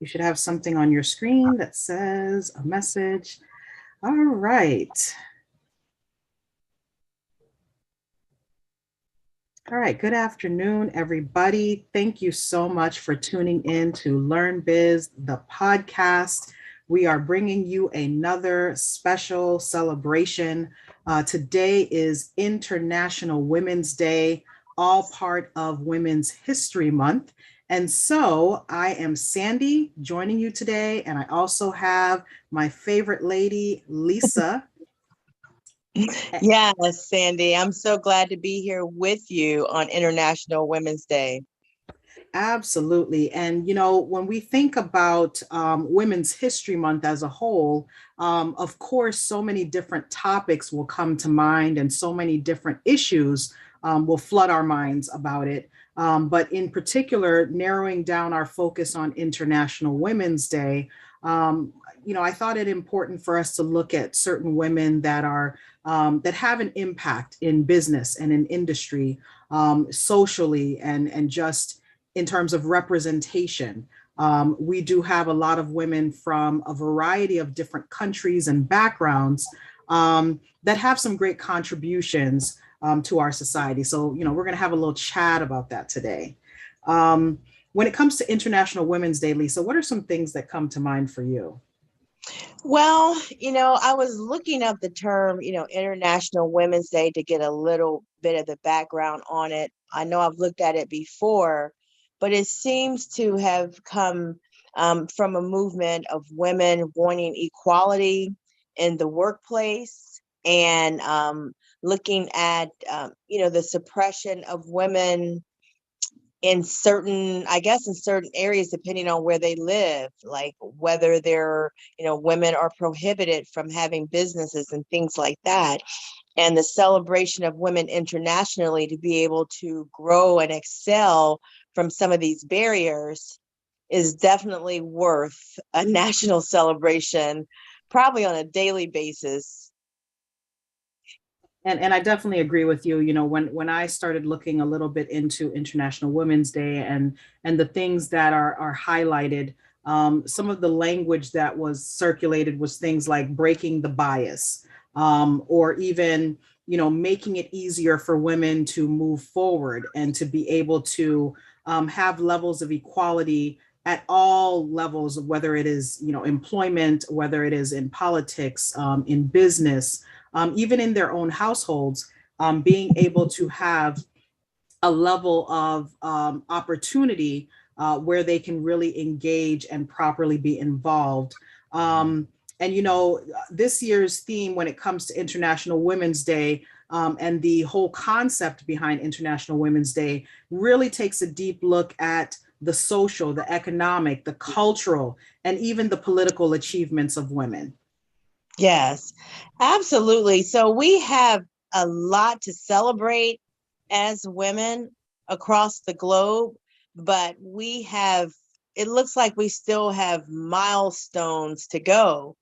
You should have something on your screen that says a message. All right. All right, good afternoon, everybody. Thank you so much for tuning in to LearnBiz, the podcast. We are bringing you another special celebration. Today is International Women's Day, all part of Women's History Month. And so I am Sandy joining you today, and I also have my favorite lady, Lisa. Yes, Sandy, I'm so glad to be here with you on International Women's Day. Absolutely. And, when we think about Women's History Month as a whole, of course, so many different topics will come to mind and so many different issues will flood our minds about it. But in particular, narrowing down our focus on International Women's Day, I thought it important for us to look at certain women that are that have an impact in business and in industry, socially, and just in terms of representation. We do have a lot of women from a variety of different countries and backgrounds that have some great contributions to our society. So, we're going to have a little chat about that today. When it comes to International Women's Day, Lisa, what are some things that come to mind for you? Well, I was looking up the term, International Women's Day to get a little bit of the background on it. I know I've looked at it before, but it seems to have come from a movement of women wanting equality in the workplace and looking at, the suppression of women in certain areas, depending on where they live, like whether women are prohibited from having businesses and things like that. And the celebration of women internationally to be able to grow and excel from some of these barriers is definitely worth a national celebration, probably on a daily basis. And I definitely agree with you. When I started looking a little bit into International Women's Day and the things that are highlighted, some of the language that was circulated was things like breaking the bias, or even making it easier for women to move forward and to be able to have levels of equality at all levels, whether it is employment, whether it is in politics, in business, even in their own households, being able to have a level of opportunity where they can really engage and properly be involved. And this year's theme when it comes to International Women's Day, and the whole concept behind International Women's Day really takes a deep look at the social, the economic, the cultural, and even the political achievements of women. Yes, absolutely. So we have a lot to celebrate as women across the globe, but it looks like we still have milestones to go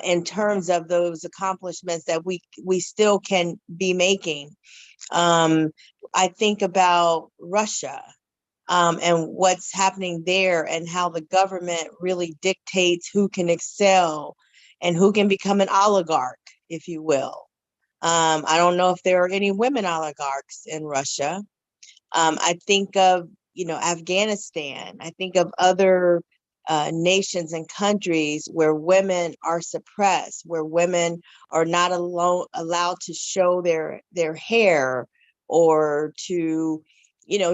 in terms of those accomplishments that we still can be making. I think about Russia. And what's happening there and how the government really dictates who can excel and who can become an oligarch, if you will. I don't know if there are any women oligarchs in Russia. I think of, Afghanistan. I think of other nations and countries where women are suppressed, where women are not allowed to show their hair or to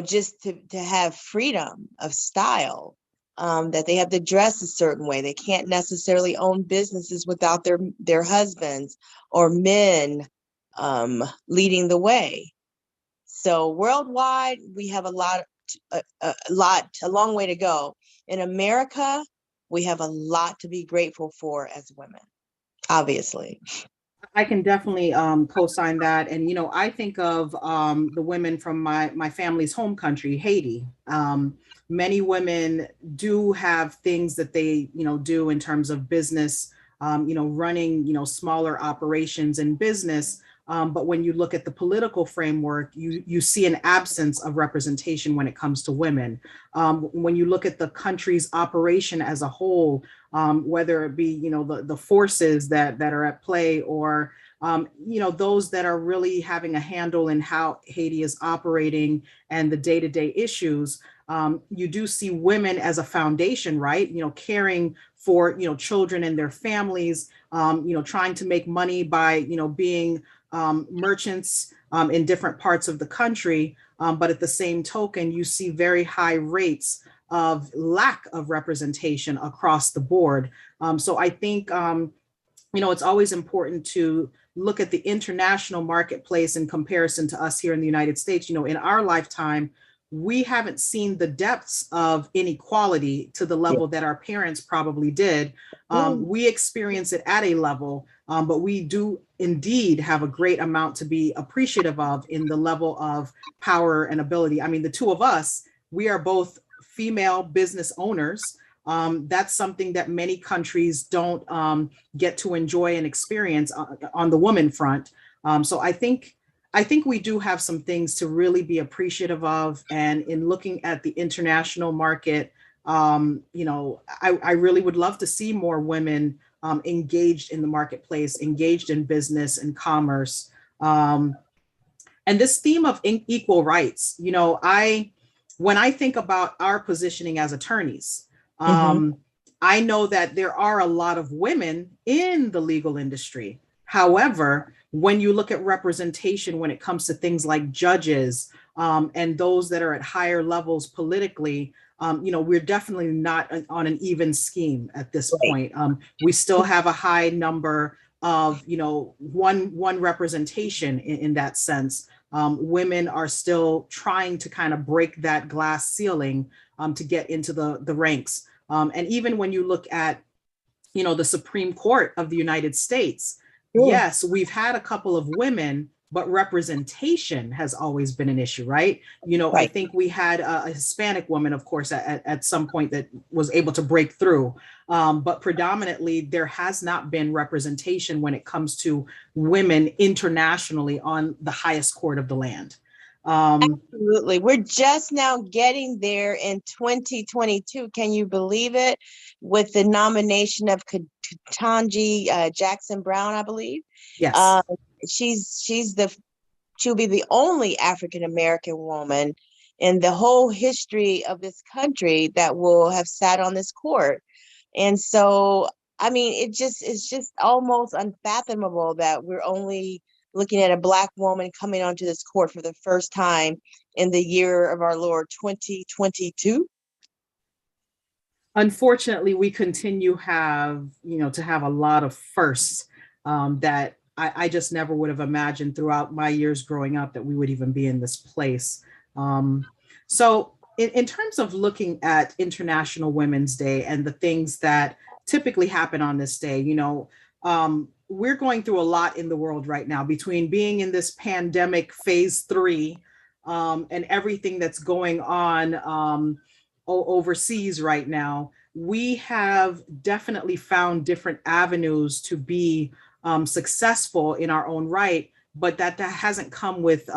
just to have freedom of style, that they have to dress a certain way. They can't necessarily own businesses without their husbands or men leading the way. So worldwide, we have a long way to go. In America, we have a lot to be grateful for as women, obviously. I can definitely co-sign that. And, I think of the women from my family's home country, Haiti. Many women do have things that they, do in terms of business, running, smaller operations in business. But when you look at the political framework, you see an absence of representation when it comes to women. When you look at the country's operation as a whole, whether it be, the forces that are at play, or those that are really having a handle in how Haiti is operating and the day-to-day issues, you do see women as a foundation, right? Caring for, children and their families, trying to make money by, being merchants in different parts of the country. But at the same token, you see very high rates of lack of representation across the board. So I think, it's always important to look at the international marketplace in comparison to us here in the United States. In our lifetime, we haven't seen the depths of inequality to the level that our parents probably did. We experience it at a level, but we do indeed have a great amount to be appreciative of in the level of power and ability. I mean, the two of us, we are both female business owners. That's something that many countries don't get to enjoy and experience on the woman front. So I think we do have some things to really be appreciative of. And in looking at the international market, I really would love to see more women engaged in the marketplace, engaged in business and commerce. And this theme of equal rights, when I think about our positioning as attorneys, I know that there are a lot of women in the legal industry. However, when you look at representation, when it comes to things like judges and those that are at higher levels politically, we're definitely not on an even scheme at this point. We still have a high number of, one representation in that sense. Women are still trying to kind of break that glass ceiling to get into the ranks. And even when you look at, the Supreme Court of the United States, yes, we've had a couple of women, but representation has always been an issue, right? I think we had a Hispanic woman, of course, at some point that was able to break through. But predominantly, there has not been representation when it comes to women internationally on the highest court of the land. Absolutely. We're just now getting there in 2022. Can you believe it? With the nomination of Ketanji Jackson Brown, I believe. Yes. She'll be the only African American woman in the whole history of this country that will have sat on this court. And so, I mean, it's just almost unfathomable that we're only looking at a Black woman coming onto this court for the first time in the year of our Lord 2022. Unfortunately, we continue to have a lot of firsts that I just never would have imagined throughout my years growing up that we would even be in this place. So in terms of looking at International Women's Day and the things that typically happen on this day, we're going through a lot in the world right now between being in this pandemic phase 3 and everything that's going on overseas right now. We have definitely found different avenues to be successful in our own right, but that hasn't come with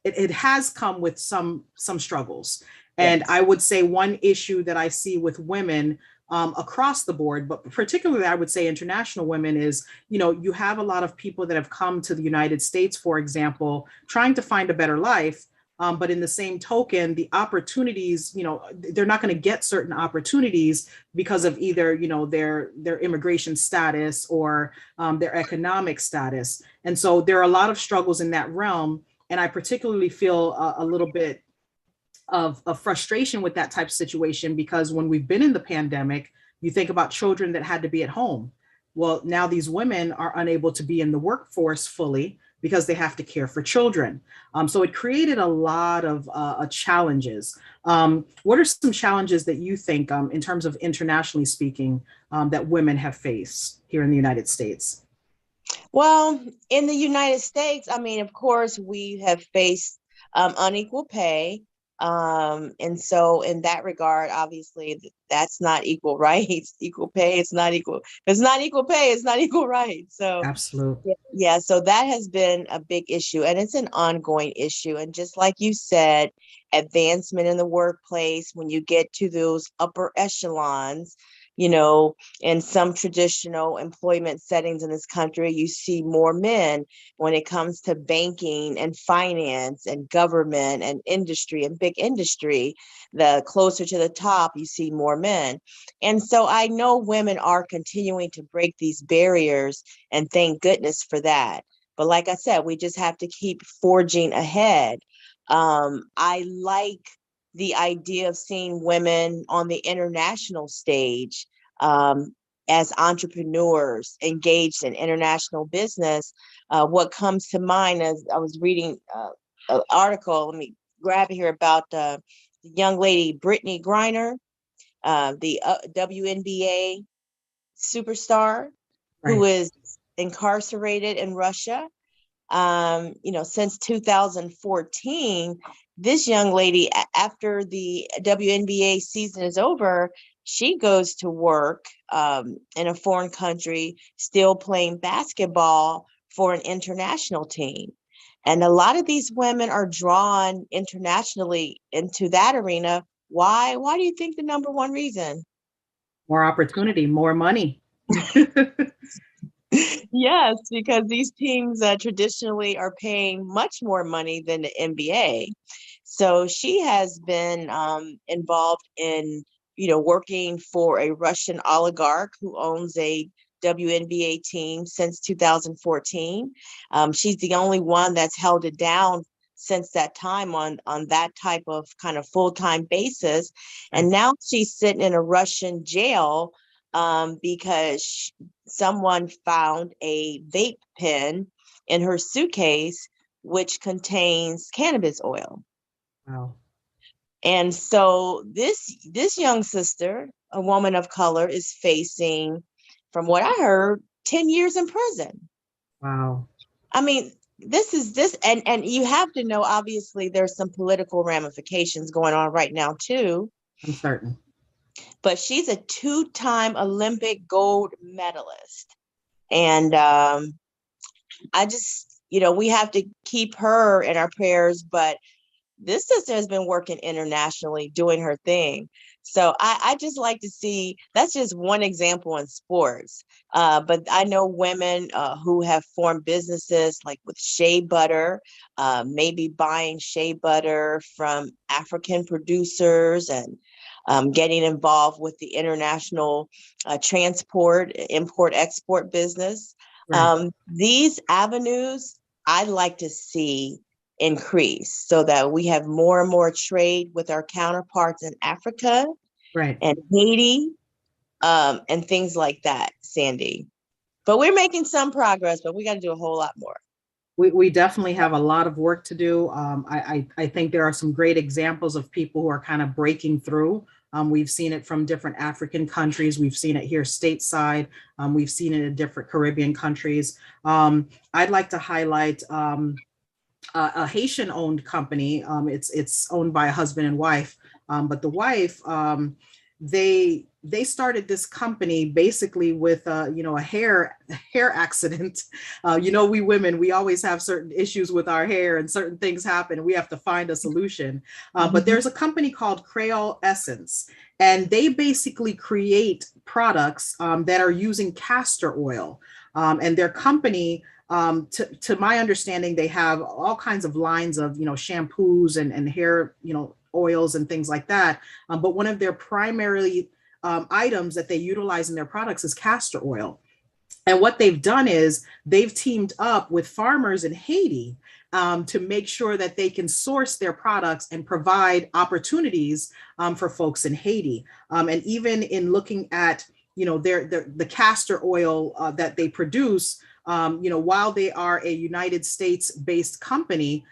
it has come with some struggles. And I would say one issue that I see with women across the board, but particularly I would say international women, is, you have a lot of people that have come to the United States, for example, trying to find a better life. But in the same token, the opportunities, they're not going to get certain opportunities because of either, their immigration status or their economic status. And so there are a lot of struggles in that realm. And I particularly feel a little bit of frustration with that type of situation, because when we've been in the pandemic, you think about children that had to be at home. Well, now these women are unable to be in the workforce fully because they have to care for children. So it created a lot of challenges. What are some challenges that you think, in terms of internationally speaking, that women have faced here in the United States? Well, in the United States, I mean, of course, we have faced unequal pay. And so in that regard, obviously that's not equal rights, equal pay. It's not equal. It's not equal pay. It's not equal rights. So Absolute. yeah, so that has been a big issue, and it's an ongoing issue. And just like you said, advancement in the workplace, when you get to those upper echelons, in some traditional employment settings in this country, you see more men. When it comes to banking and finance and government and industry and big industry, the closer to the top, you see more men. And so I know women are continuing to break these barriers, and thank goodness for that. But like I said, we just have to keep forging ahead. I like the idea of seeing women on the international stage, as entrepreneurs engaged in international business. What comes to mind as I was reading an article, let me grab it here, about the young lady, Brittany Griner, the WNBA superstar, who Right. is incarcerated in Russia. Since 2014, this young lady, after the WNBA season is over, she goes to work in a foreign country, still playing basketball for an international team. And a lot of these women are drawn internationally into that arena. Why? Why do you think the number one reason? More opportunity, more money. Yes, because these teams traditionally are paying much more money than the NBA. So she has been involved in, working for a Russian oligarch who owns a WNBA team since 2014. She's the only one that's held it down since that time on that type of kind of full-time basis. And Right. now she's sitting in a Russian jail because someone found a vape pen in her suitcase, which contains cannabis oil. Wow. And so this young sister, a woman of color, is facing, from what I heard, 10 years in prison. Wow. I mean, and you have to know, obviously, there's some political ramifications going on right now too. I'm certain. But she's a two-time Olympic gold medalist. And I just, we have to keep her in our prayers. But this sister has been working internationally, doing her thing. So I just like to see, that's just one example in sports. But I know women who have formed businesses like with shea butter, maybe buying shea butter from African producers, and getting involved with the international transport, import, export business. Right. These avenues I'd like to see increase so that we have more and more trade with our counterparts in Africa Right. and Haiti, and things like that, Sandy. But we're making some progress, but we got to do a whole lot more. We definitely have a lot of work to do. I think there are some great examples of people who are kind of breaking through. We've seen it from different African countries. We've seen it here stateside. We've seen it in different Caribbean countries. I'd like to highlight a Haitian-owned company. It's owned by a husband and wife, but the wife, they started this company basically with a hair accident. We women, we always have certain issues with our hair, and certain things happen, and we have to find a solution. But there's a company called Creole Essence, and they basically create products that are using castor oil. And their company, to my understanding, they have all kinds of lines of shampoos and hair oils and things like that. But one of their primarily items that they utilize in their products is castor oil. And what they've done is they've teamed up with farmers in Haiti to make sure that they can source their products and provide opportunities for folks in Haiti. And even in looking at the castor oil that they produce, while they are a United States-based company,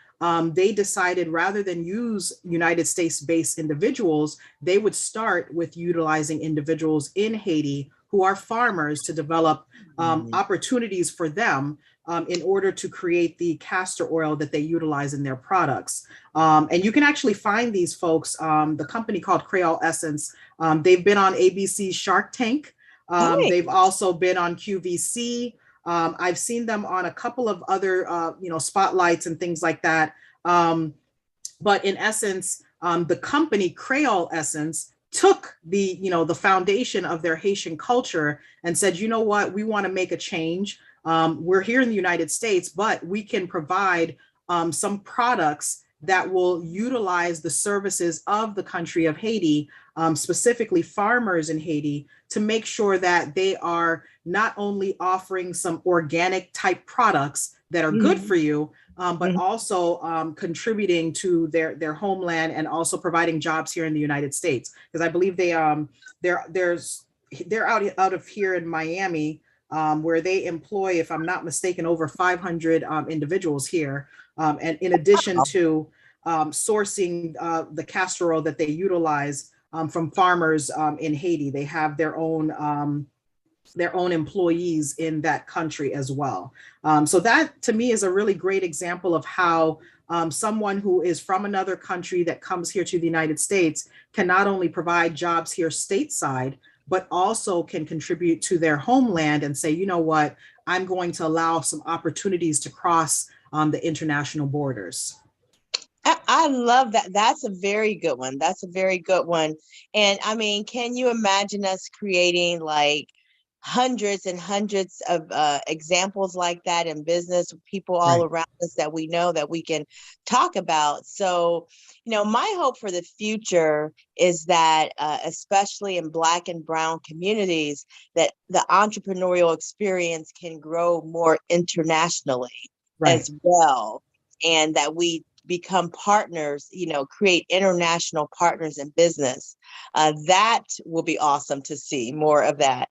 they decided rather than use United States-based individuals, they would start with utilizing individuals in Haiti who are farmers to develop opportunities for them in order to create the castor oil that they utilize in their products. And you can actually find these folks, the company called Creole Essence. They've been on ABC's Shark Tank. Nice. They've also been on QVC. I've seen them on a couple of other, spotlights and things like that. But in essence, the company Creole Essence took the foundation of their Haitian culture and said, you know what, we want to make a change. We're here in the United States, but we can provide some products that will utilize the services of the country of Haiti, specifically farmers in Haiti, to make sure that they are not only offering some organic type products that are good for you, but also contributing to their homeland and also providing jobs here in the United States. Because I believe they're out of here in Miami, where they employ, if I'm not mistaken, over 500 individuals here. And in addition to sourcing the castor oil that they utilize from farmers in Haiti, they have their own employees in that country as well. So that to me is a really great example of how someone who is from another country that comes here to the United States can not only provide jobs here stateside, but also can contribute to their homeland and say, you know what, I'm going to allow some opportunities to cross the international borders. I love that. That's a very good one. That's a very good one. And I mean, can you imagine us creating like hundreds and hundreds of examples like that in business, people all around us that we know that we can talk about? So, my hope for the future is that, especially in Black and Brown communities, that the entrepreneurial experience can grow more internationally as well, and that we become partners, create international partners in business. That will be awesome to see more of that,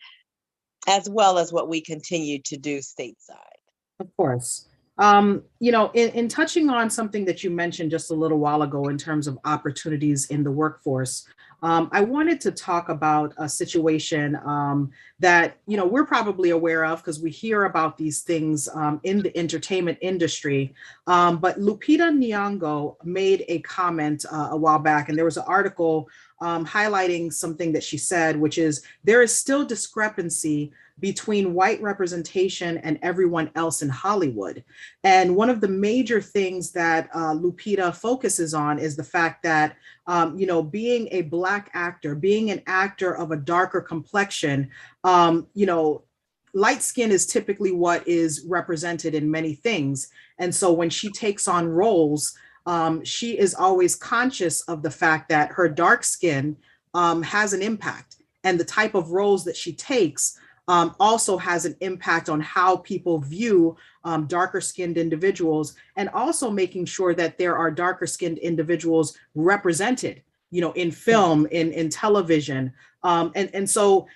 as well as what we continue to do stateside. Of course. In touching on something that you mentioned just a little while ago in terms of opportunities in the workforce, I wanted to talk about a situation that, we're probably aware of because we hear about these things in the entertainment industry. But Lupita Nyong'o made a comment a while back, and there was an article highlighting something that she said, which is there is still discrepancy between white representation and everyone else in Hollywood. And one of the major things that Lupita focuses on is the fact that, being a Black actor, being an actor of a darker complexion, light skin is typically what is represented in many things. And so when she takes on roles, she is always conscious of the fact that her dark skin has an impact, and the type of roles that she takes also has an impact on how people view darker skinned individuals, and also making sure that there are darker skinned individuals represented, in film, in television. And so,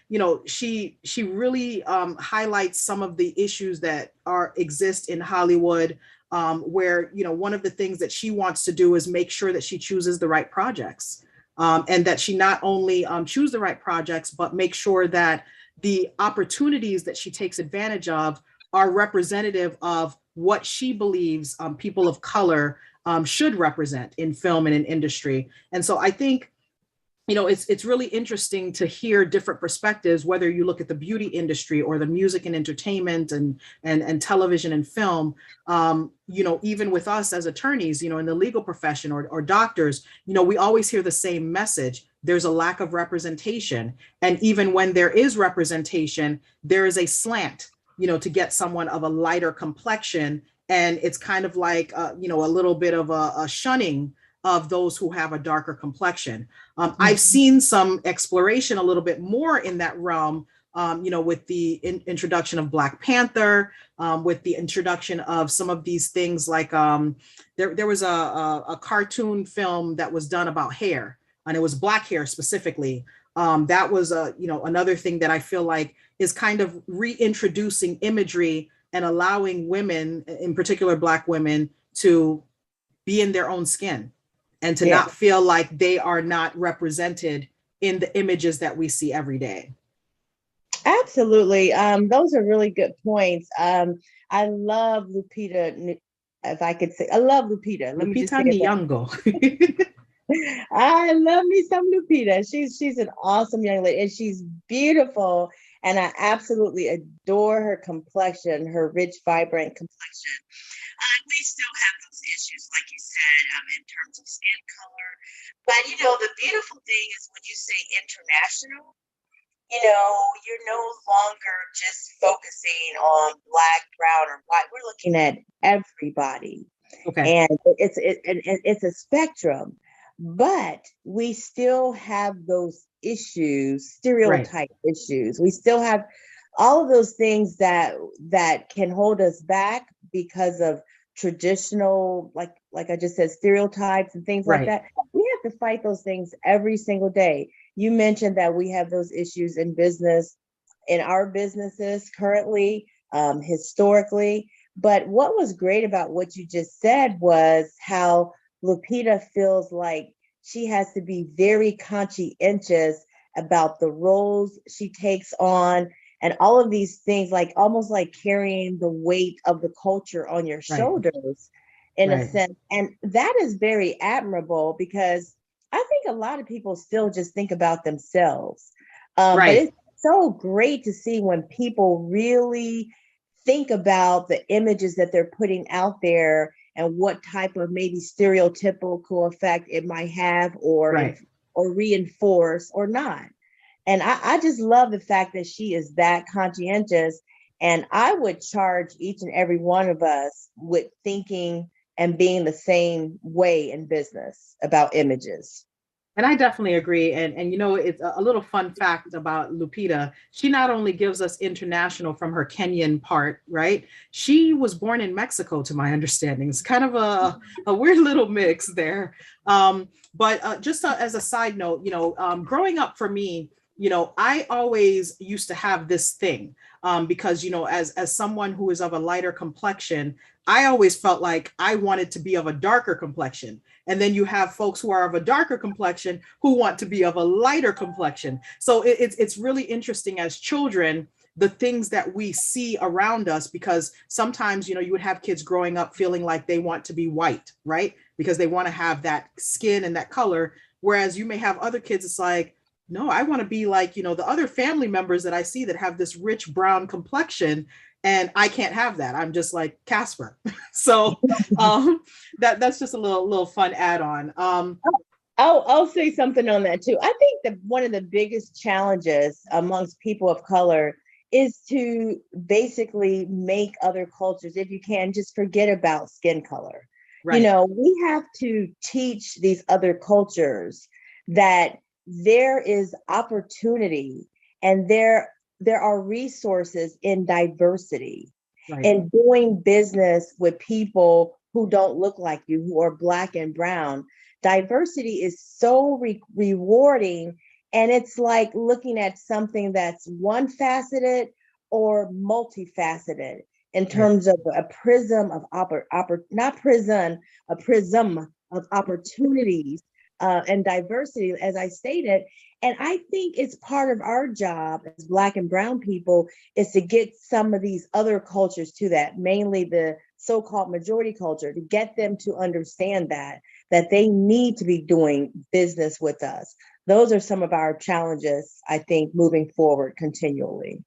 she really highlights some of the issues that exist in Hollywood, where, one of the things that she wants to do is make sure that she chooses the right projects, and that she not only choose the right projects, but make sure that the opportunities that she takes advantage of are representative of what she believes people of color should represent in film and in industry. And so I think, it's really interesting to hear different perspectives, whether you look at the beauty industry or the music and entertainment and television and film, even with us as attorneys, in the legal profession or doctors, we always hear the same message. There's a lack of representation. And even when there is representation, there is a slant, to get someone of a lighter complexion. And it's kind of like, a little bit of a shunning of those who have a darker complexion. I've seen some exploration a little bit more in that realm, with the introduction of Black Panther, with the introduction of some of these things like there was a cartoon film that was done about hair, and it was Black hair specifically. That was another thing that I feel like is kind of reintroducing imagery and allowing women, in particular Black women, to be in their own skin and to not feel like they are not represented in the images that we see every day. Absolutely. Those are really good points. I love Lupita. If I could say, I love Lupita. Let me just Lupita say it that. Nyong'o. I love me some Lupita. She's an awesome young lady, and she's beautiful. And I absolutely adore her complexion, her rich, vibrant complexion. We still have those issues, like you said, in terms of skin color. But the beautiful thing is when you say international, you're no longer just focusing on black, brown, or white. We're looking at everybody, Okay. and it's a spectrum. But we still have those issues, Right. stereotype issues. We still have all of those things that can hold us back because of traditional, like I just said, stereotypes and things like Right. that. We have to fight those things every single day. You mentioned that we have those issues in business, in our businesses currently, historically. But what was great about what you just said was how Lupita feels like she has to be very conscientious about the roles she takes on and all of these things, like almost like carrying the weight of the culture on your Right. shoulders in a Right. sense. And that is very admirable because I think a lot of people still just think about themselves. But Right. it's so great to see when people really think about the images that they're putting out there and what type of maybe stereotypical effect it might have Right. or reinforce or not. And I just love the fact that she is that conscientious. And I would charge each and every one of us with thinking and being the same way in business about images. And I definitely agree. And it's a little fun fact about Lupita. She not only gives us international from her Kenyan part, right? She was born in Mexico, to my understanding. It's kind of a weird little mix there. But just as a side note, growing up for me, I always used to have this thing because, as someone who is of a lighter complexion, I always felt like I wanted to be of a darker complexion. And then you have folks who are of a darker complexion who want to be of a lighter complexion. So it's really interesting as children, the things that we see around us, because sometimes, you would have kids growing up feeling like they want to be white, right? Because they want to have that skin and that color. Whereas you may have other kids, it's like, no, I want to be like, the other family members that I see that have this rich brown complexion, and I can't have that. I'm just like Casper. So um, that's just a little fun add-on. I'll say something on that too. I think that one of the biggest challenges amongst people of color is to basically make other cultures, if you can, just forget about skin color. Right. We have to teach these other cultures that there is opportunity and there are resources in diversity Right. and doing business with people who don't look like you, who are Black and brown. Diversity is so rewarding. And it's like looking at something that's one faceted or multifaceted in Right. terms of a prism of not prison, a prism of opportunities and diversity, as I stated. And I think it's part of our job as Black and brown people is to get some of these other cultures to that, mainly the so-called majority culture, to get them to understand that they need to be doing business with us. Those are some of our challenges, I think, moving forward continually.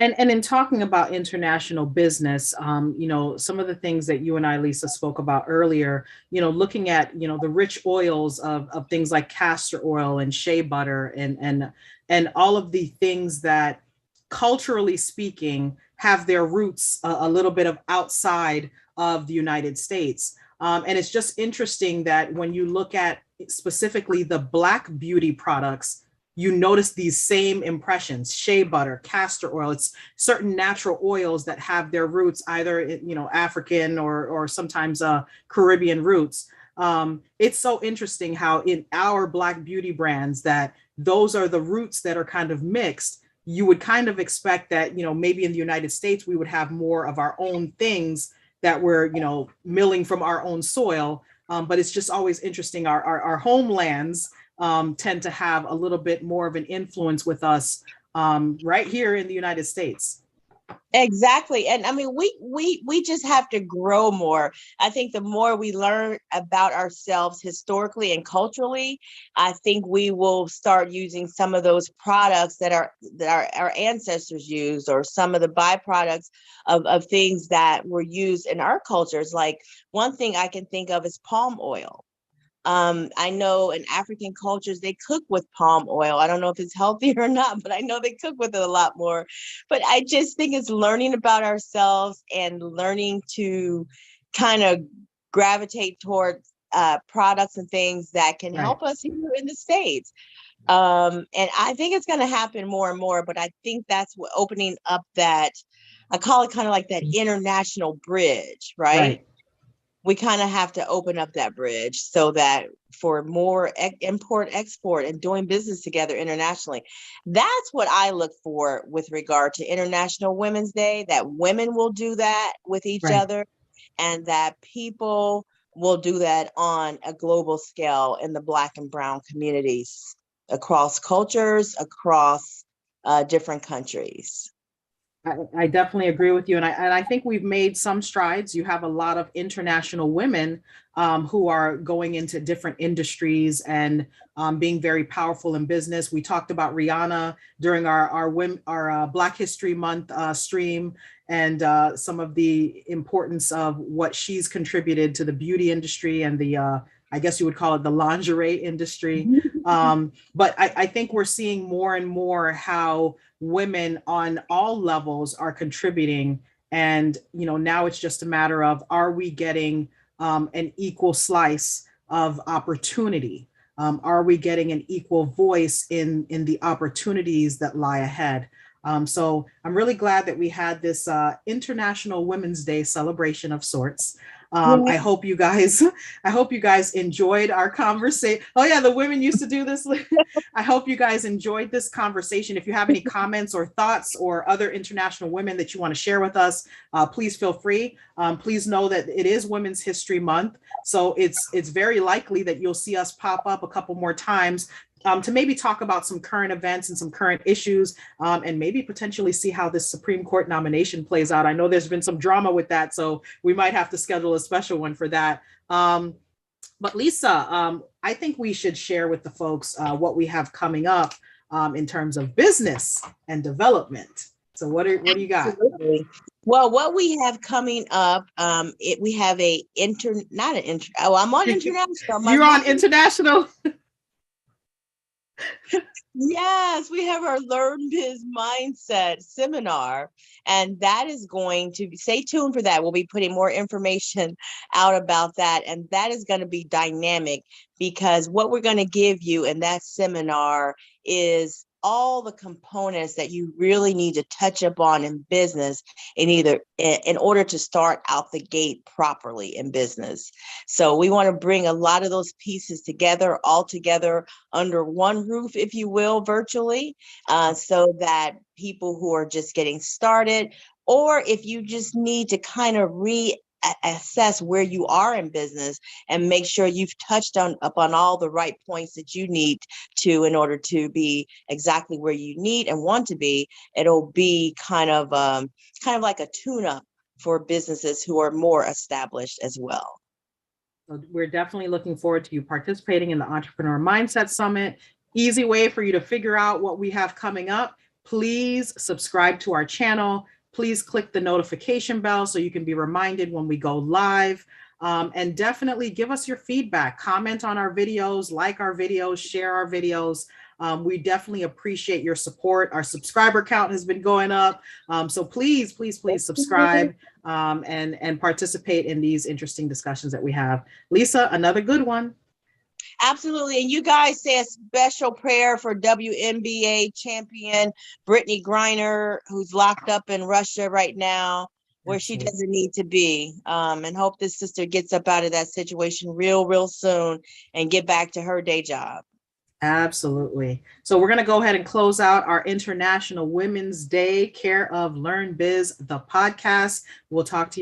And in talking about international business, some of the things that you and I, Lisa, spoke about earlier, looking at, the rich oils of things like castor oil and shea butter and all of the things that, culturally speaking, have their roots a little bit of outside of the United States. And it's just interesting that when you look at specifically the Black beauty products, you notice these same impressions: shea butter, castor oil. It's certain natural oils that have their roots either African or sometimes Caribbean roots. It's so interesting how in our Black beauty brands that those are the roots that are kind of mixed. You would kind of expect that maybe in the United States we would have more of our own things that we're milling from our own soil. But it's just always interesting. Our homelands tend to have a little bit more of an influence with us right here in the United States. Exactly. And I mean, we just have to grow more. I think the more we learn about ourselves historically and culturally, I think we will start using some of those products that our ancestors used, or some of the byproducts of things that were used in our cultures. Like, one thing I can think of is palm oil. I know in African cultures, they cook with palm oil. I don't know if it's healthy or not, but I know they cook with it a lot more. But I just think it's learning about ourselves and learning to kind of gravitate toward products and things that can Right. help us here in the States. And I think it's going to happen more and more, but I think that's what opening up that, I call it kind of like that international bridge, right? Right. We kind of have to open up that bridge so that for more import export and doing business together internationally. That's what I look for with regard to International Women's Day, that women will do that with each Right. other, and that people will do that on a global scale in the Black and brown communities across cultures, across different countries. I definitely agree with you. And I think we've made some strides. You have a lot of international women who are going into different industries and being very powerful in business. We talked about Rihanna during our Black History Month stream, and some of the importance of what she's contributed to the beauty industry and the I guess you would call it the lingerie industry. But I think we're seeing more and more how women on all levels are contributing. And, now it's just a matter of, are we getting an equal slice of opportunity? Are we getting an equal voice in the opportunities that lie ahead? So I'm really glad that we had this International Women's Day celebration of sorts. I hope you guys, I hope you guys enjoyed our conversation. Oh yeah, the women used to do this. I hope you guys enjoyed this conversation. If you have any comments or thoughts or other international women that you want to share with us, please feel free. Please know that it is Women's History Month, so it's very likely that you'll see us pop up a couple more times to maybe talk about some current events and some current issues, and maybe potentially see how this Supreme Court nomination plays out. I know there's been some drama with that, so we might have to schedule a special one for that. But Lisa, I think we should share with the folks what we have coming up in terms of business and development. So what do you got? Absolutely. Well, what we have coming up, we have not an inter. Oh, I'm on international. My You're on mind. international. Yes, we have our LearnBiz Mindset seminar, and that is going to stay tuned for that. We'll be putting more information out about that, and that is going to be dynamic, because what we're going to give you in that seminar is all the components that you really need to touch up on in business, in order to start out the gate properly in business. So we want to bring a lot of those pieces together, all together under one roof, if you will, virtually, so that people who are just getting started, or if you just need to kind of assess where you are in business and make sure you've touched upon all the right points that you need to, in order to be exactly where you need and want to be. It'll be kind of like a tune-up for businesses who are more established as well. So we're definitely looking forward to you participating in the Entrepreneur Mindset Summit. Easy way for you to figure out what we have coming up. Please subscribe to our channel. Please click the notification bell so you can be reminded when we go live. And definitely give us your feedback. Comment on our videos, like our videos, share our videos. We definitely appreciate your support. Our subscriber count has been going up. So please, please, please subscribe and participate in these interesting discussions that we have. Lisa, another good one. Absolutely. And you guys say a special prayer for WNBA champion Brittany Griner, who's locked up in Russia right now, where she doesn't need to be. And hope this sister gets up out of that situation real soon and get back to her day job. Absolutely. So we're going to go ahead and close out our International Women's Day care of LearnBiz, the podcast. We'll talk to you.